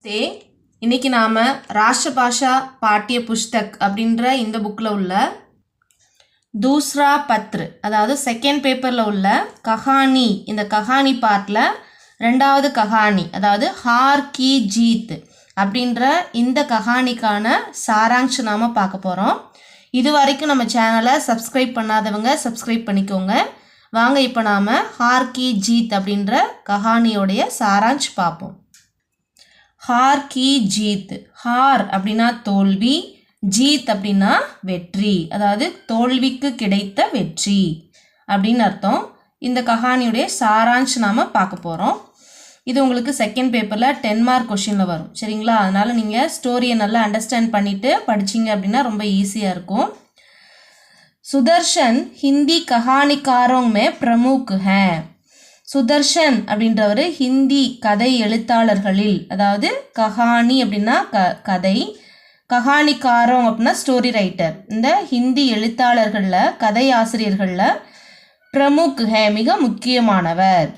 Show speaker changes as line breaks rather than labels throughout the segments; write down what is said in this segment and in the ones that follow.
தே இன்னைக்கு நாம் ராஷ்டிரபாஷா பாட்டிய புஸ்தக் அப்படின்ற இந்த புக்கில் உள்ள தூஸ்ரா பத்ரு அதாவது செகண்ட் பேப்பரில் உள்ள கஹானி, இந்த கஹானி பார்ட்டில் ரெண்டாவது கஹானி அதாவது ஹார் கி ஜீத் அப்படின்ற இந்த கஹானிக்கான சாராங்ஷம் நாம் பார்க்க போகிறோம். இது வரைக்கும் நம்ம சேனலை சப்ஸ்கிரைப் பண்ணாதவங்க சப்ஸ்கிரைப் பண்ணிக்கோங்க. வாங்க இப்போ நாம் ஹார் கி ஜீத் அப்படின்ற கஹானியோடைய சாராஞ்ச் பார்ப்போம். ஹார் கி ஜீத், ஹார் அப்படின்னா தோல்வி, ஜீத் அப்படின்னா வெற்றி, அதாவது தோல்விக்கு கிடைத்த வெற்றி அப்படின்னு அர்த்தம். இந்த கஹானியுடைய சாராஞ்ச் நாம் பார்க்க போகிறோம். இது உங்களுக்கு செகண்ட் பேப்பரில் 10 மார்க் கொஷினில் வரும், சரிங்களா? அதனால் நீங்கள் ஸ்டோரியை நல்லா அண்டர்ஸ்டாண்ட் பண்ணிவிட்டு படிச்சிங்க அப்படின்னா ரொம்ப ஈஸியாக இருக்கும். சுதர்ஷன் ஹிந்தி கஹானிக்காரோं में प्रमुख हैं. சுதர்ஷன் அப்படின்றவர் ஹிந்தி கதை எழுத்தாளர்களில், அதாவது கஹானி அப்படின்னா கதை, கஹானிக்காரோं அப்படின்னா ஸ்டோரி ரைட்டர், இந்த ஹிந்தி எழுத்தாளர்களில் கதை ஆசிரியர்களில் பிரமுக் ஹே மிக முக்கியமானவர்.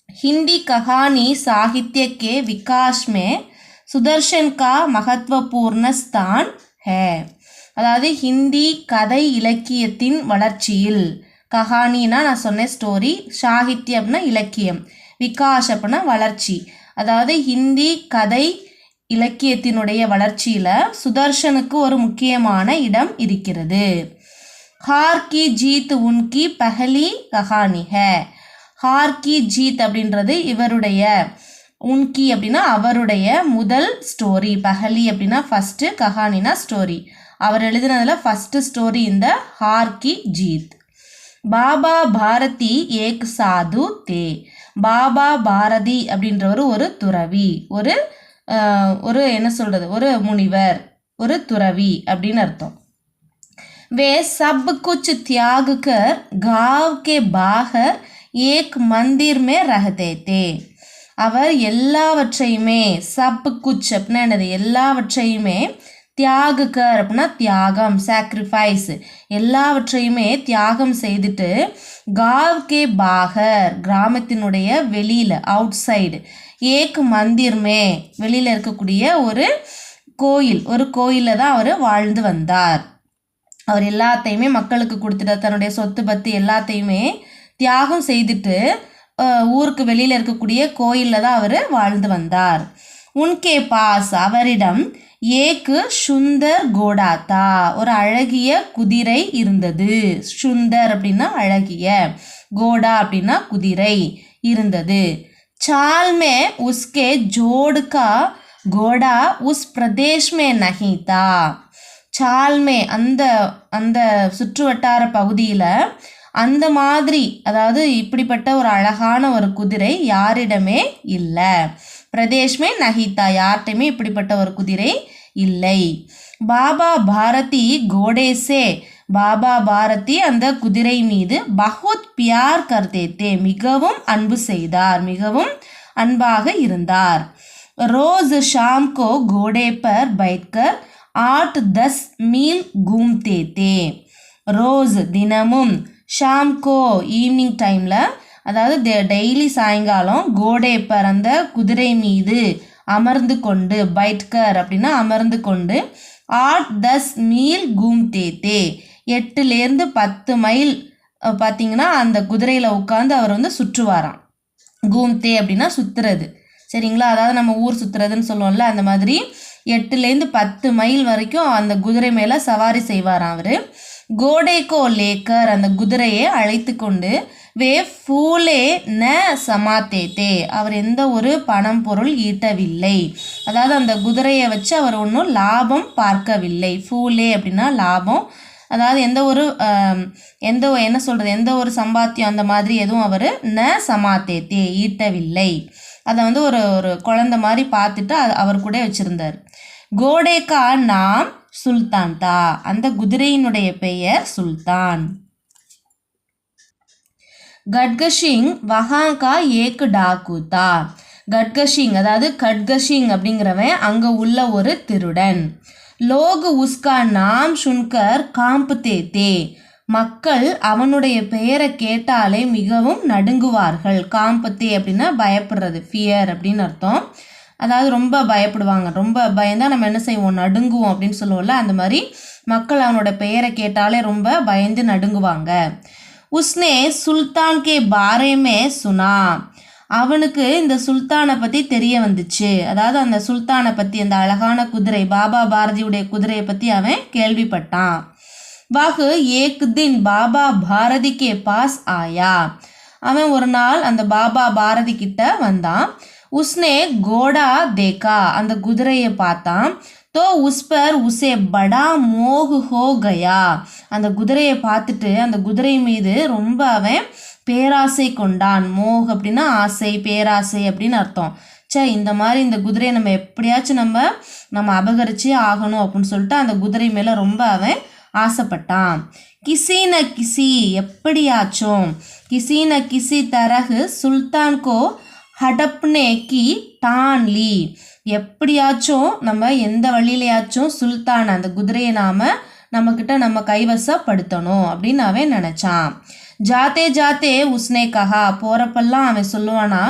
हिंदी कहानी साहित्य के विकास में सुदर्शन का महत्वपूर्ण स्थान है. அதாவது ஹிந்தி கதை இலக்கியத்தின் வளர்ச்சியில், கஹானினா நான் சொன்னேன் ஸ்டோரி, சாகித்யம் அப்படின்னா இலக்கியம், விகாஸ் அப்படின்னா வளர்ச்சி, அதாவது ஹிந்தி கதை இலக்கியத்தினுடைய வளர்ச்சியில் சுதர்ஷனுக்கு ஒரு முக்கியமான இடம் இருக்கிறது. ஹார் கி ஜீத் உன்கி பஹலி கஹானி ஹே. ஹார் கி ஜீத் அப்படின்றது இவருடைய, உன்கி அப்படின்னா அவருடைய முதல் ஸ்டோரி, பஹலி அப்படின்னா ஃபஸ்ட்டு, கஹானினா ஸ்டோரி, அவர் எழுதினதில் ஃபஸ்ட்டு ஸ்டோரி இந்த ஹார் கி ஜீத். பாபா பாரதி ஏக் சாது தே. பாபா பாரதி அப்படின்றவர் ஒரு துறவி, ஒரு என்ன சொல்கிறது, ஒரு முனிவர், ஒரு துறவி அப்படின்னு அர்த்தம். वे सब कुछ त्याग कर गांव के बाहर एक मंदिर में रहते थे. அவர் எல்லாவற்றையுமே, சப் குச் அப்படின்னா என்னது, எல்லாவற்றையுமே, தியாக கர் அப்படின்னா தியாகம், சாக்ரிஃபைஸ், எல்லாவற்றையுமே தியாகம் செய்துட்டு காவ் கே பாகர் கிராமத்தினுடைய வெளியில், அவுட் சைடு, ஏக் மந்திர்மே வெளியில் இருக்கக்கூடிய ஒரு கோயில், ஒரு கோயிலில் தான் அவர் வாழ்ந்து வந்தார். அவர் எல்லாத்தையுமே மக்களுக்கு கொடுத்துட்டு தன்னுடைய சொத்து பத்து எல்லாத்தையுமே தியாகம் செய்துட்டு ஊருக்கு வெளியில் இருக்கக்கூடிய கோயிலில் தான் அவர் வாழ்ந்து வந்தார். உன்கே பாஸ் அவரிடம் ஏக்கு சுந்தர் கோடாத்தா, ஒரு அழகிய குதிரை இருந்தது. சுந்தர் அப்படின்னா அழகிய, கோடா அப்படின்னா குதிரை இருந்தது. சால் மே உஸ்கே ஜோடுகா கோடா உஸ் பிரதேஷ் மே நஹி தா. சால்மே அந்த சுற்று வட்டார பகுதியில் அந்த மாதிரி, அதாவது இப்படிப்பட்ட ஒரு அழகான ஒரு குதிரை யாரிடமே இல்லை. பிரதேஷ்மே நஹிதா, யார்கிட்டையுமே இப்படிப்பட்ட ஒரு குதிரை இல்லை. பாபா பாரதி கோடேசே, பாபா பாரதி அந்த குதிரை மீது பஹுத் பியார் கர்தேத்தே, மிகவும் அன்பு செய்தார், மிகவும் அன்பாக இருந்தார். ரோஸ் ஷாம் கோ கோடே பர் பைட்கர் 8-10 மீல் घूमते थे. ரோஸ் தினமும், ஷாம்கோ ஈவினிங் டைமில், அதாவது டெய்லி சாயங்காலம், கோடே பர் அந்த குதிரை மீது அமர்ந்து கொண்டு, பைட்கர் அப்படின்னா அமர்ந்து கொண்டு, 8-10 மீல் घूमते थे 8லேருந்து 10 மைல் பார்த்தீங்கன்னா அந்த குதிரையில் உட்காந்து அவர் வந்து சுற்றுவாராம். கூம்தே அப்படின்னா சுற்றுறது, சரிங்களா? அதாவது நம்ம ஊர் சுற்றுறதுன்னு சொல்லுவோம்ல, அந்த மாதிரி 8லேருந்து 10 மைல் வரைக்கும் அந்த குதிரை மேலே சவாரி செய்வாராம் அவர். கோடேக்கோ லேக்கர், அந்த குதிரையை அழைத்து கொண்டு, வே ஃபூலே ந சமாத்தேத்தே, அவர் எந்த ஒரு பணம் பொருள் ஈட்டவில்லை, அதாவது அந்த குதிரையை வச்சு அவர் ஒன்றும் லாபம் பார்க்கவில்லை. ஃபூலே அப்படின்னா லாபம், அதாவது என்ன சொல்கிறது, எந்த ஒரு சம்பாத்தியம் அந்த மாதிரி எதுவும் அவர் ந சமாத்தேத்தே ஈட்டவில்லை. அதை வந்து ஒரு குழந்தை மாதிரி பார்த்துட்டு அவர் கூட வச்சுருந்தார். கோடேக்கா நாம் சுல்தான் தா, அந்த குதிரையினுடைய பெயர் சுல்தான். கட்கசிங் வஹாங்கா ஏக் டாக்கு தா. கட்கசிங் அதாவது கட்கசிங் அப்படிங்கிறவன் அங்கே உள்ள ஒரு திருடன். லோக் உஸ்கா நாம் சுன்கர் காம்புதே தே, மக்கள் அவனுடைய பெயரை கேட்டாலே மிகவும் நடுங்குவார்கள். காம்பத்தே அப்படின்னா பயப்படுறது, ஃபியர் அப்படின்னு அர்த்தம். அதாவது ரொம்ப பயப்படுவாங்க, ரொம்ப பயந்தால் நம்ம என்ன செய்வோம், நடுங்குவோம் அப்படின்னு சொல்லுவோம்ல, அந்த மாதிரி மக்கள் அவனோட பெயரை கேட்டாலே ரொம்ப பயந்து நடுங்குவாங்க. உஸ்னே சுல்தான் கே பாரேமே சுனா, அவனுக்கு இந்த சுல்தானை பற்றி தெரிய வந்துச்சு. அதாவது அந்த சுல்தானை பற்றி, அந்த அழகான குதிரை, பாபா பாரதியுடைய குதிரையை பற்றி அவன் கேள்விப்பட்டான். வாஹு ஏக் தின் பாபா பாரதி கே பாஸ் ஆயா, அவன் ஒரு நாள் அந்த பாபா பாரதி கிட்ட வந்தான். உஸ்னே கோடா தேக்கா, அந்த குதிரையை பார்த்தான். தோ உஸ் பர் உசே படா மோஹ் ஹோ கயா, அந்த குதிரையை பார்த்துட்டு அந்த குதிரை மீது ரொம்ப அவன் பேராசை கொண்டான். மோஹ் அப்படின்னா ஆசை, பேராசை அப்படின்னு அர்த்தம். இந்த மாதிரி இந்த குதிரையை நம்ம எப்படியாச்சும் நம்ம அபகரிச்சே ஆகணும் அப்படின்னு சொல்லிட்டு அந்த குதிரை மேலே ரொம்ப அவன் ஆசைப்பட்டான். கிசி ந கிசி, எப்படியாச்சும், கிசி ந கிசி தரகு சுல்தான் கோ ஹடப்னே கி டான் லீ, எப்படியாச்சும் நம்ம எந்த வழியிலையாச்சும் சுல்தான் அந்த குதிரையை நம்மக்கிட்ட நம்ம கைவசப்படுத்தணும் அப்படின்னு அவன் நினச்சான். ஜாத்தே ஜாத்தே உஸ்னே கஹா, போகிறப்பெல்லாம் அவன் சொல்லுவானா,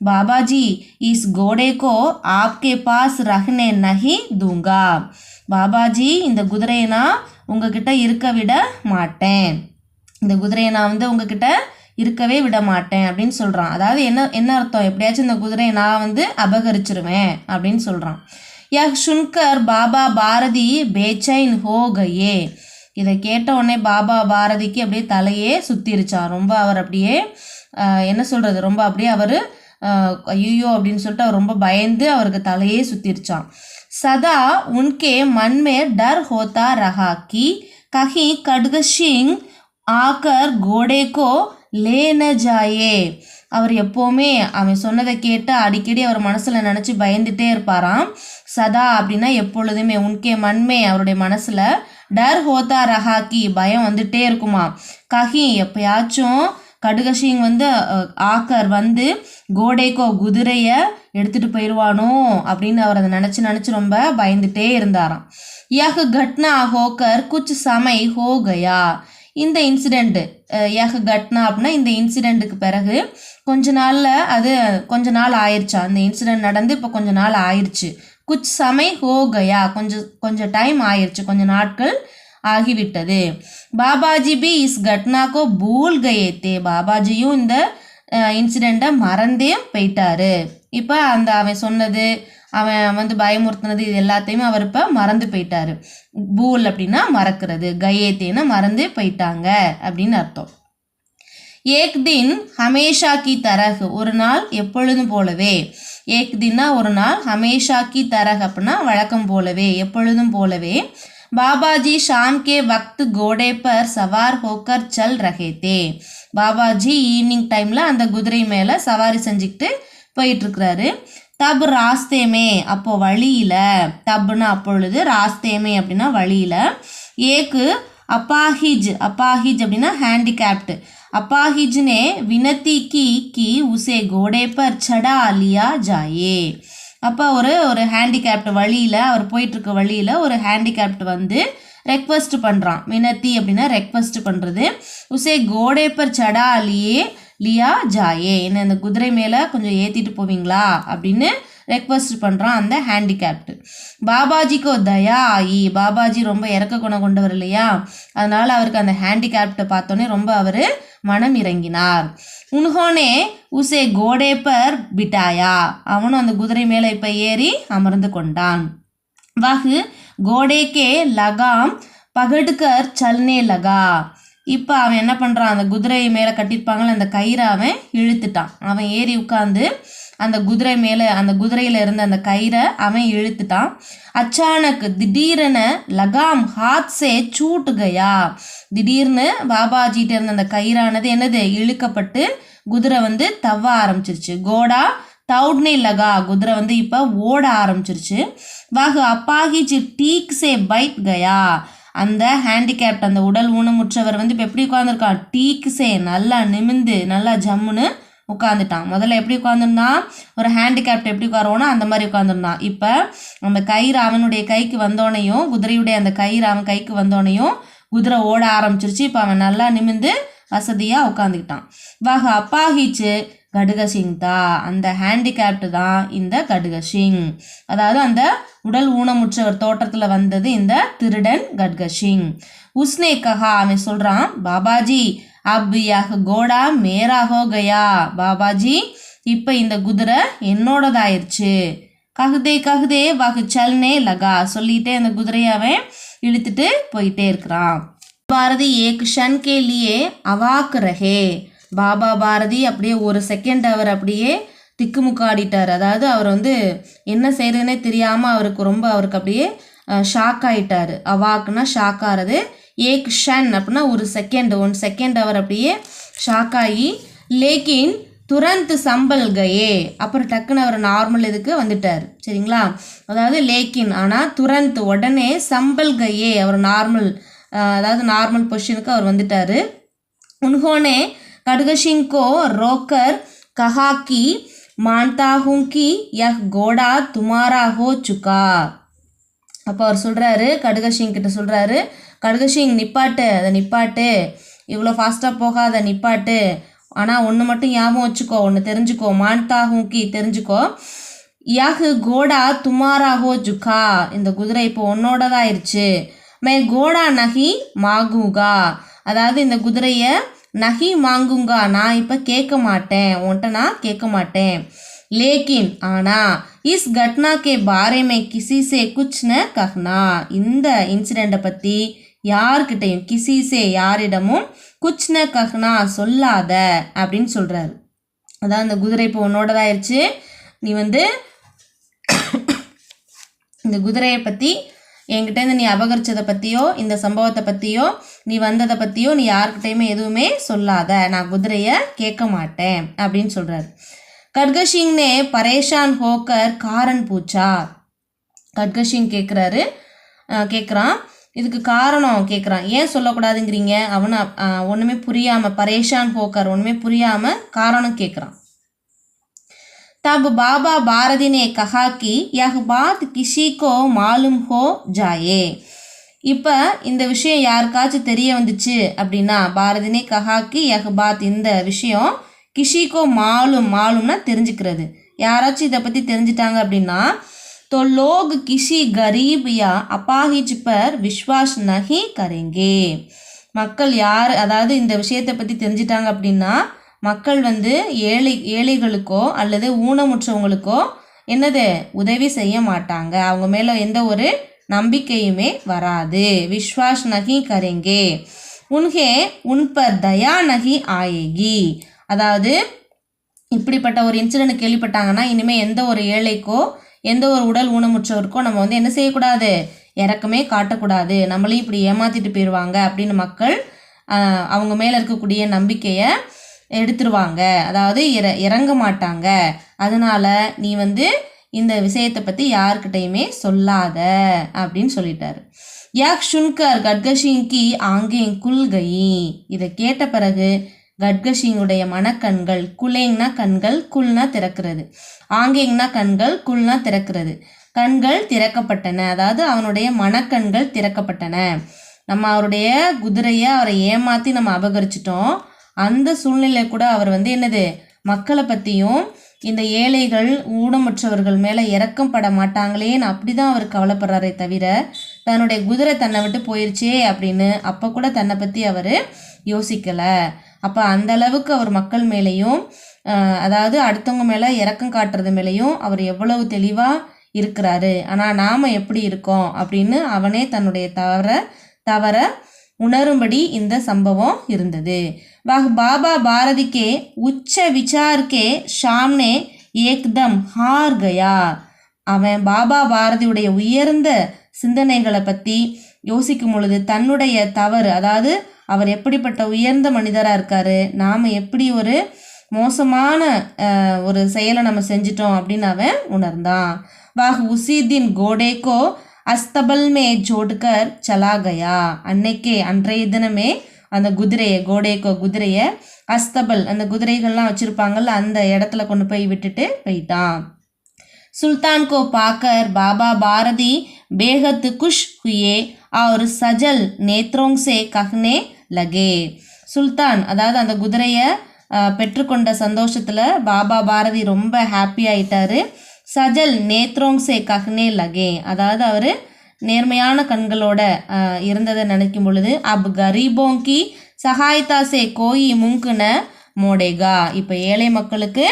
Babaji is கோடேக்கோ Aapke pass Rehne நஹி தூங்கா, பாபாஜி இந்த குதிரையை நான் உங்ககிட்ட இருக்க விட மாட்டேன், இந்த குதிரையை நான் உங்ககிட்ட இருக்கவே விட மாட்டேன் அப்படின்னு சொல்கிறான். அதாவது என்ன அர்த்தம், எப்படியாச்சும் இந்த குதிரையை நான் அபகரிச்சிருவேன் அப்படின்னு சொல்கிறான். யஹ் சுன்கர் பாபா பாரதி பேச்சைன் ஹோ கயே, இதை கேட்ட உடனே பாபா பாரதிக்கு அப்படியே தலையே சுற்றிருச்சான். ரொம்ப அவர் அப்படியே என்ன சொல்கிறது, ரொம்ப அப்படியே அவர் ஐயோ அப்படின்னு சொல்லிட்டு அவர் ரொம்ப பயந்து அவருக்கு தலையே சுற்றிருச்சான். சதா உன்கே மன்மே டர் ஹோத்தா ரஹா கி கஹி கட்க சிங் ஆக்கர் கோடேக்கோ லேன ஜாயே, அவர் எப்போவுமே அவன் சொன்னதை கேட்டு அடிக்கடி அவர் மனசில் நினச்சி பயந்துட்டே இருப்பாராம். சதா அப்படின்னா எப்பொழுதுமே, உன்கே மன்மே அவருடைய மனசில், டர் ஹோத்தா ரஹாக்கி பயம் வந்துட்டே இருக்குமா, கஹி எப்பயாச்சும் கடுகசிங் ஆக்கர் கோடேக்கோ குதிரையை எடுத்துகிட்டு போயிடுவானோ அப்படின்னு அவர் அதை நினச்சி ரொம்ப பயந்துட்டே இருந்தாராம். யஹ் கட்னா ஹோக்கர் குச் சமை ஹோ கயா, இந்த இன்சிடெண்ட்டு யஹ் கட்னா அப்படின்னா இந்த இன்சிடெண்ட்டுக்கு பிறகு கொஞ்ச நாள் ஆயிடுச்சா, அந்த இன்சிடெண்ட் நடந்து இப்போ கொஞ்ச நாள் ஆயிடுச்சு. குச் சமை ஹோ கயா, கொஞ்சம் டைம் ஆயிடுச்சு, கொஞ்சம் நாட்கள் ஆகிவிட்டது. பாபாஜி பி இஸ் கட்னாக்கோ பூல் கயே தே, பாபாஜியும் இந்த இன்சிடெண்ட்டை மறந்தே போயிட்டாரு. இப்போ அவன் சொன்னது, அவன் பயமுறுத்தினது, இது எல்லாத்தையுமே அவர் இப்போ மறந்து போயிட்டாரு. பூல் அப்படின்னா மறக்கிறது, கயேத்தேன்னு மறந்து போயிட்டாங்க அப்படின்னு அர்த்தம். ஏக் தின் ஹமேஷா கி தரகு, ஒரு நாள் எப்பொழுதும் போலவே, ஏக் தின்னா ஒரு நாள், ஹமேஷா கி தரகு அப்படின்னா வழக்கம் போலவே, எப்பொழுதும் போலவே, பாபாஜி ஷாம் கே வக்த் கோடே பர் சவார் ஹோக்கர் சல் ரஹே தே, பாபாஜி ஈவினிங் டைமில் அந்த குதிரை மேலே சவாரி செஞ்சுக்கிட்டு போயிட்டுருக்கிறாரு. தப் ராஸ்தேமே, அப்போது வழியில், தப்னா அப்பொழுது, ராஸ்தேமே அப்படின்னா வழியில், ஏக்கு அப்பாஹிஜ் அப்படின்னா ஹேண்டிகேப்டு, அப்பாஹிஜ்னே வினத்தி கி உசே கோடே பர் சடா லியா ஜாயே, அப்போ ஒரு ஹேண்டிகேப்டு வழியில், அவர் போயிட்டுருக்க வழியில் ஒரு ஹேண்டிகேப்டு ரெக்வஸ்ட் பண்ணுறான். வினத்தி அப்படின்னா ரெக்வஸ்ட் பண்ணுறது. உசே கோடே பர் சடா லியா ஜாயே, என்ன இந்த குதிரை மேலே கொஞ்சம் ஏற்றிட்டு போவீங்களா அப்படின்னு ரெக்வஸ்ட் பண்ணுறான் அந்த ஹேண்டிகேப்டு. பாபாஜிக்கோ தயா ஆயி, பாபாஜி ரொம்ப இறக்க குணம் கொண்டவர் இல்லையா, அதனால் அவருக்கு அந்த ஹேண்டிகேப்டை பார்த்தோன்னே ரொம்ப அவர் மனம் இறங்கினார். உன்ஹோனே உசே கோடே பர் பிட்டாயா, அவனும் அந்த குதிரை மேலே இப்போ ஏறி அமர்ந்து கொண்டான். வஹு கோடேக்கே லகாம் பகடுக்கர் சல்னே லகா, இப்போ அவன் என்ன பண்ணுறான், அந்த குதிரை மேலே கட்டியிருப்பாங்களே அந்த கயிறை அவன் இழுத்துட்டான். அவன் ஏறி உட்காந்து அந்த குதிரை மேலே, அந்த குதிரையில் இருந்த அந்த கயிறை அவன் இழுத்துட்டான். அச்சானக் திடீரென லகாம் ஹாத் சே சூட் கயா, திடீர்னு பாபாஜிகிட்ட இருந்த அந்த கயிறானது என்னது இழுக்கப்பட்டு குதிரை தவ ஆரம்பிச்சிருச்சு. கோடா தவுட்னே லகா, குதிரை இப்போ ஓட ஆரம்பிச்சிருச்சு. வாகு அப்பாஹிஜ் டீக் சே பைட் கயா, அந்த ஹேண்டிகேப்ட் அந்த உடல் ஊனமுற்றவர் இப்போ எப்படி உட்காந்துருக்கான், டீக்கு சே நல்லா நிமிந்து நல்லா ஜம்முன்னு உட்காந்துட்டான். முதல்ல எப்படி உட்காந்துருந்தான், ஒரு ஹேண்டிகேப்ட் எப்படி உட்காருவோன்னா அந்த மாதிரி உட்காந்துருந்தான். இப்போ அந்த கயிறு அவனுடைய கைக்கு வந்தோடனையும், குதிரையுடைய அந்த கயிறு அவன் கைக்கு வந்தோடனையும் குதிரை ஓட ஆரம்பிச்சிருச்சு. இப்போ அவன் நல்லா நிமிந்து வசதியாக உட்காந்துக்கிட்டான். வாக அப்பாஹிச்சு கடுகசிங் தா. அந்த ஹேண்டிகேப்டு தான் இந்த கடுகசிங். அதாவது அந்த உடல் ஊனமுற்றவர் தோற்றத்தில் வந்தது இந்த திருடன் கட்கசிங். உஸ்னே கஹா, அவன் சொல்கிறான், பாபாஜி அப் யஹ் கோடா மேரா ஹோ கயா. பாபாஜி இப்போ இந்த குதிரை என்னோடதாயிருச்சு. கஹ்தே வஹ் சல்னே லகா, சொல்லிட்டே அந்த குதிரையை அவன் இழுத்துட்டு போயிட்டே இருக்கிறான். பாரதி ஏக் க்ஷன் கே லியே அவாக் ரஹே. பாபா பாரதி அப்படியே ஒரு செகண்ட் அவர் அப்படியே திக்குமுக்காடிட்டார். அதாவது அவர் வந்து என்ன செய்யறதுனே தெரியாமல் அவருக்கு அப்படியே ஷாக் ஆகிட்டார். அவாக்குன்னா ஷாக் ஆகிறது. ஏக் ஷன் அப்படின்னா ஒரு செகண்ட், 1 செகண்ட் அவர் அப்படியே ஷாக் ஆகி, லேக்கின் துரந்த் சம்பல் கயே, அப்புறம் டக்குன்னு அவர் நார்மல் இதுக்கு வந்துட்டார். சரிங்களா? அதாவது லேக்கின் ஆனால் துரந்த் உடனே, சம்பல் கயே அவர் நார்மல், அதாவது நார்மல் பொசிஷனுக்கு அவர் வந்துட்டார். உன்ஹோனே கடுகசிங் கோ ரோக்கர் கஹா கி மான்தா ஹூம் கி யஹ் கோடா துமாரா ஹோ சுகா. அப்போ அவர் சொல்கிறாரு, கடுகசிங் கிட்ட சொல்கிறாரு, கடுகசிங் நிப்பாட்டு, அதை நிப்பாட்டு, இவ்வளோ ஃபாஸ்ட்டாக போகாத, நிப்பாட்டு. ஆனால் ஒன்று மட்டும் ஞாபகம் வச்சுக்கோ, ஒன்று தெரிஞ்சுக்கோ, மான்தா ஹூங்கி தெரிஞ்சுக்கோ, யஹ் கோடா துமாரா ஹோ ஜுகா, இந்த குதிரை இப்போ உன்னோடதான் ஆயிடுச்சு. மே கோடா நஹி மாங்குங்கா, அதாவது இந்த குதிரையை நஹி மாங்குங்கா, நான் இப்போ கேட்க மாட்டேன், உன்கிட்ட நான் கேட்க மாட்டேன். லேக்கின் ஆனால் இஸ் கட்னா கே பாரே மே கிசி சே குச் ந கஹ்னா, இந்த இன்சிடெண்ட்டை பற்றி யார்கிட்டையும், கிசி சே யாரிடமும், குச் ந கஹ்னா சொல்லாத அப்படின்னு சொல்கிறாரு. அதான் அந்த குதிரை இப்போ உன்னோடதாயிருச்சு, நீ வந்து இந்த குதிரையை பற்றி என்கிட்டேருந்து நீ அபகரிச்சதை பற்றியோ இந்த சம்பவத்தை பற்றியோ நீ வந்ததை பற்றியோ நீ யார்கிட்டையுமே எதுவுமே சொல்லாத, நான் குதிரையை கேட்க மாட்டேன் அப்படின்னு சொல்கிறாரு. கட்கசிங் நே பரேஷான் ஹோக்கர் காரன் பூச்சா. கட்கசிங் கேட்குறான், இதுக்கு காரணம் கேட்குறான், ஏன் சொல்லக்கூடாதுங்கிறீங்க. அவனை ஒன்றுமே புரியாமல், பரேஷான் ஹோக்கர் ஒன்றுமே புரியாமல் காரணம் கேட்குறான். तब बाबा भारती ने कहा कि यह बात किसी को मालूम हो जाए. இப்போ இந்த விஷயம் யாருக்காச்சும் தெரிய வந்துச்சு அப்படின்னா, பாரதினே கஹாக்கி யஹ் பாத், இந்த விஷயம் கிஷிக்கோ மாலும்னா தெரிஞ்சுக்கிறது, யாராச்சும் இதை பற்றி தெரிஞ்சிட்டாங்க அப்படின்னா, तो लोग किसी गरीब या अपाहिज पर विश्वास नहीं करेंगे. மக்கள் யார், அதாவது இந்த விஷயத்தை பற்றி தெரிஞ்சிட்டாங்க அப்படின்னா மக்கள் வந்து ஏழைகளுக்கோ அல்லது ஊனமுற்றவங்களுக்கோ என்னது உதவி செய்ய மாட்டாங்க, அவங்க மேலே எந்த ஒரு நம்பிக்கையுமே வராது. விஸ்வாஸ் நகி கரேங்கே உன்ஹே உன் பர் தயா நகி ஆயேகி. அதாவது இப்படிப்பட்ட ஒரு இன்சிடென்ட் கேள்விப்பட்டாங்கன்னா இனிமேல் எந்த ஒரு ஏழைக்கோ எந்த ஒரு உடல் ஊனமுற்றவருக்கோ நம்ம வந்து என்ன செய்யக்கூடாது, இறக்கமே காட்டக்கூடாது, நம்மளையும் இப்படி ஏமாற்றிட்டு போயிடுவாங்க அப்படின்னு மக்கள் அவங்க மேலே இருக்கக்கூடிய நம்பிக்கையை எடுத்துருவாங்க, அதாவது இறங்க மாட்டாங்க. அதனால் நீ வந்து இந்த விஷயத்தை பற்றி யார்கிட்டையுமே சொல்லாத அப்படின்னு சொல்லிட்டாரு. யக் சுன்கர் கட்கசிங்கி ஆங்கேங் குல்கயி. இதை கேட்ட பிறகு கட்கசிங்குடைய மனக்கண்கள், குலேங்னா கண்கள், குல்னா திறக்கிறது, ஆங்கேங்னா கண்கள், குல்னா திறக்கிறது, கண்கள் திறக்கப்பட்டன, அதாவது அவனுடைய மனக்கண்கள் திறக்கப்பட்டன. நம்ம அவருடைய குதிரையை அவரை ஏமாற்றி நம்ம அபகரிச்சிட்டோம், அந்த சூழ்நிலை கூட அவர் வந்து என்னது மக்களை பற்றியும் இந்த ஏழைகள் ஊனமுற்றவர்கள் மேலே இறக்கம் பட மாட்டாங்களேன்னு அப்படி தான் அவர் கவலைப்படுறாரே தவிர தன்னுடைய குதிரை தன்னை விட்டு போயிடுச்சே அப்படின்னு அப்போ கூட தன்னை பற்றி அவர் யோசிக்கலை. அப்போ அந்த அளவுக்கு அவர் மக்கள் மேலேயும் அதாவது அடுத்தவங்க மேலே இறக்கம் காட்டுறது மேலேயும் அவர் எவ்வளவு தெளிவாக இருக்கிறாரு. ஆனால் நாம் எப்படி இருக்கோம் அப்படின்னு அவனே தன்னுடைய தவற உணரும்படி இந்த சம்பவம் இருந்தது. वह बाबा भारती के उच्च विचार के सामने एकदम हार गया. அவன் பாபா பாரதியுடைய உயர்ந்த சிந்தனைகளை பற்றி யோசிக்கும் பொழுது தன்னுடைய தவறு, அதாவது அவர் எப்படிப்பட்ட உயர்ந்த மனிதராக இருக்காரு, நாம் எப்படி ஒரு மோசமான ஒரு செயலை நம்ம செஞ்சிட்டோம் அப்படின்னு அவன் உணர்ந்தான். வாஹ் உசீதின் கோடேக்கோ அஸ்தபல் மே ஜோட்கர் சலா கயா. அன்றைய தினமே அந்த குதிரையை அஸ்தபல், அந்த குதிரைகள்லாம் வச்சுருப்பாங்கள்ல அந்த இடத்துல கொண்டு போய் விட்டுட்டு போயிட்டான். सुल्तान को पाकर बाबा भारती बेहद खुश हुए और सजल नेत्रों से कहने लगे. சுல்தான், அதாவது அந்த குதிரையை பெற்றுக்கொண்ட சந்தோஷத்தில் பாபா பாரதி ரொம்ப ஹாப்பி ஆயிட்டாரு. சஜல் நேத்ரோங் சே கஹ்னே லகே, அதாவது அவர் நேர்மையான கண்களோட இருந்ததை நினைக்கும் பொழுது அப் கரீபோங்கி சகாயத்தா சே கோயி முங்குன மோடேகா, இப்போ ஏழை மக்களுக்கு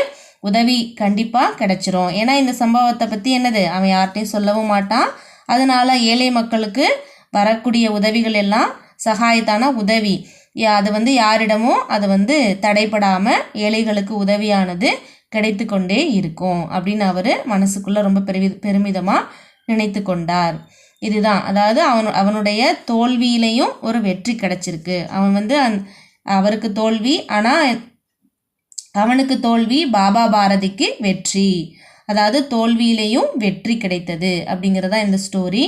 உதவி கண்டிப்பாக கிடைச்சிரும். ஏன்னா இந்த சம்பவத்தை பற்றி என்னது அவன் யார்கிட்டையும் சொல்லவும் மாட்டான். அதனால ஏழை மக்களுக்கு வரக்கூடிய உதவிகள் எல்லாம் சகாயத்தான உதவி, அது யாரிடமும் அது தடைப்படாமல் ஏழைகளுக்கு உதவியானது கிடைத்து கொண்டே இருக்கும் அப்படின்னு அவர் மனசுக்குள்ளே ரொம்ப பெருமிதமாக நினைத்து கொண்டார். இதுதான், அதாவது அவனுடைய தோல்வியிலையும் ஒரு வெற்றி கிடைச்சிருக்கு. அவன் அவருக்கு தோல்வி, ஆனால் அவனுக்கு தோல்வி, பாபா பாரதிக்கு வெற்றி. அதாவது தோல்வியிலையும் வெற்றி கிடைத்தது அப்படிங்கிறதா இந்த ஸ்டோரி.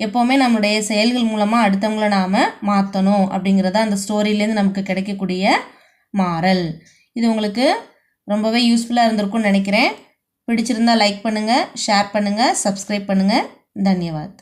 எப்போவுமே நம்மளுடைய செயல்கள் மூலமாக அடுத்தவங்கள நாம் மாற்றணும் அப்படிங்கிறதா அந்த ஸ்டோரியிலேருந்து நமக்கு கிடைக்கக்கூடிய மாறல். இது உங்களுக்கு ரொம்பவே யூஸ்ஃபுல்லாக இருந்திருக்கும்னு நினைக்கிறேன். பிடிச்சிருந்தால் லைக் பண்ணுங்கள், ஷேர் பண்ணுங்கள், சப்ஸ்கிரைப் பண்ணுங்கள். தன்யவாத்.